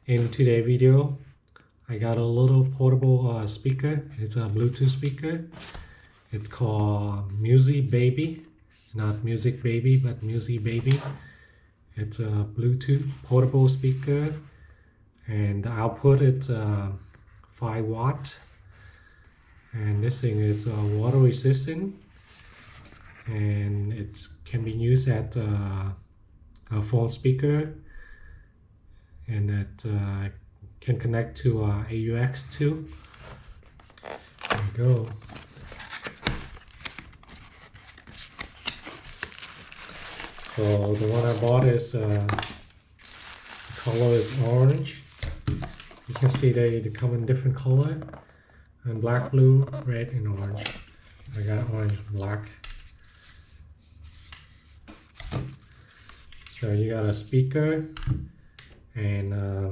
In today's video, I got a little portable speaker. It's a Bluetooth speaker. It's called MusiBaby, not MusiCBaby, but MusiBaby. It's a Bluetooth portable speaker, and the output is 5 watts. And this thing is water resistant, and it can be used at a phone speaker, and it can connect to AUX too. There we go. So the one I bought is the color is orange. You can see they come in different color, and black, blue, red, and orange. I got orange and black. So you got a speaker and a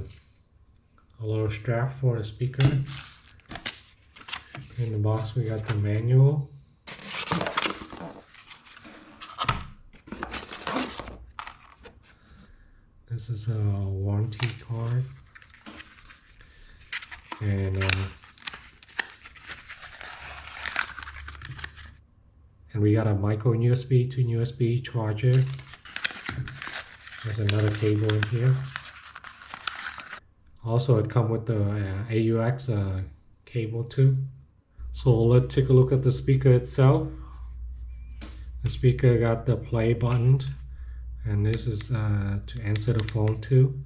little strap for the speaker. In the box we got the manual. This is a warranty card, and we got a micro USB to USB charger. There's another cable in here. Also, it comes with the AUX cable too. So let's take a look at the speaker itself. The speaker got the play button, and this is to answer the phone too.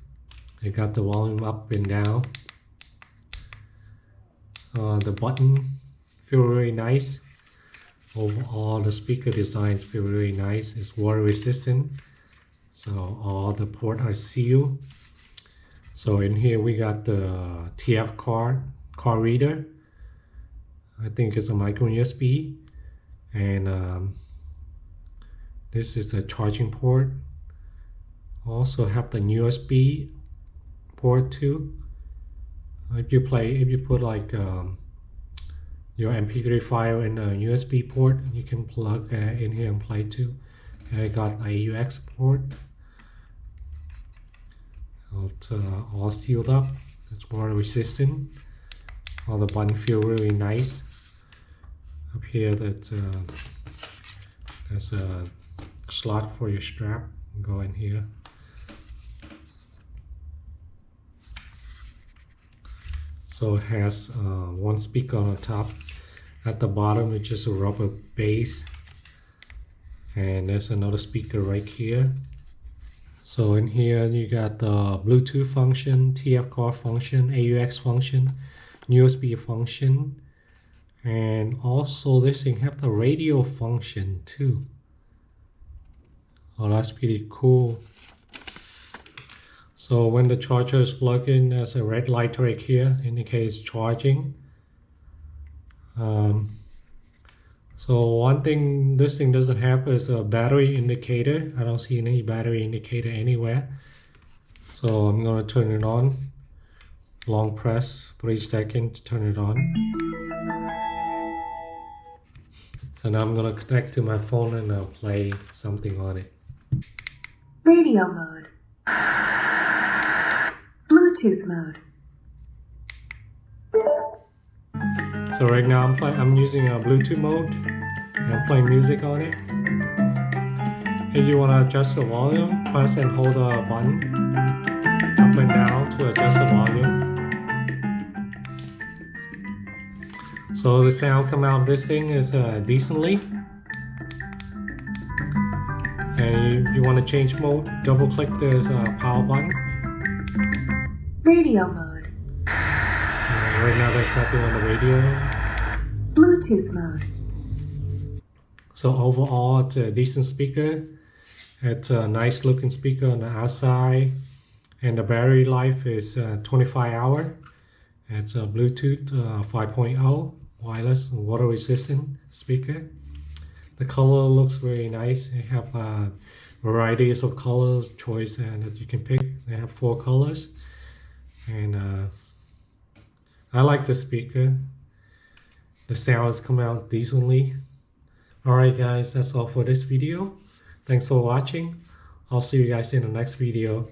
It got the volume up and down. The button feel really nice. Overall, the speaker designs feel really nice. It's water resistant, so all the ports are sealed. So in here we got the TF card reader. I think it's a micro USB, and this is the charging port. Also have the USB port too. If you put like your MP3 file in a USB port, you can plug in here and play too. And I got AUX port. It's all sealed up. It's water resistant. All the buttons feel really nice. Up here, there's a slot for your strap. Go in here. So it has one speaker on the top. At the bottom, it's just a rubber base. And there's another speaker right here. So in here, you got the Bluetooth function, TF card function, AUX function, USB function. And also this thing have the radio function too. Oh, that's pretty cool. So when the charger is plugged in, there's a red light right here, indicates charging. So one thing this thing doesn't have is a battery indicator. I don't see any battery indicator anywhere. So I'm going to turn it on. Long press, 3 seconds to turn it on. So now I'm going to connect to my phone and I'll play something on it. Radio mode. Bluetooth mode. So right now I'm using a Bluetooth mode, and I'm playing music on it. If you want to adjust the volume, press and hold the button up and down to adjust the volume. So the sound come out of this thing is decently. And if you want to change mode, double click this power button. Radio mode. Right now there's nothing on the radio. Bluetooth mode. So overall, it's a decent speaker. It's a nice looking speaker on the outside, and the battery life is 25 hours. It's a Bluetooth 5.0 wireless water resistant speaker. The color looks very nice. They have varieties of colors choice that you can pick. They have 4 colors, and I like the speaker. The sounds come out decently. Alright guys, that's all for this video. Thanks for watching. I'll see you guys in the next video.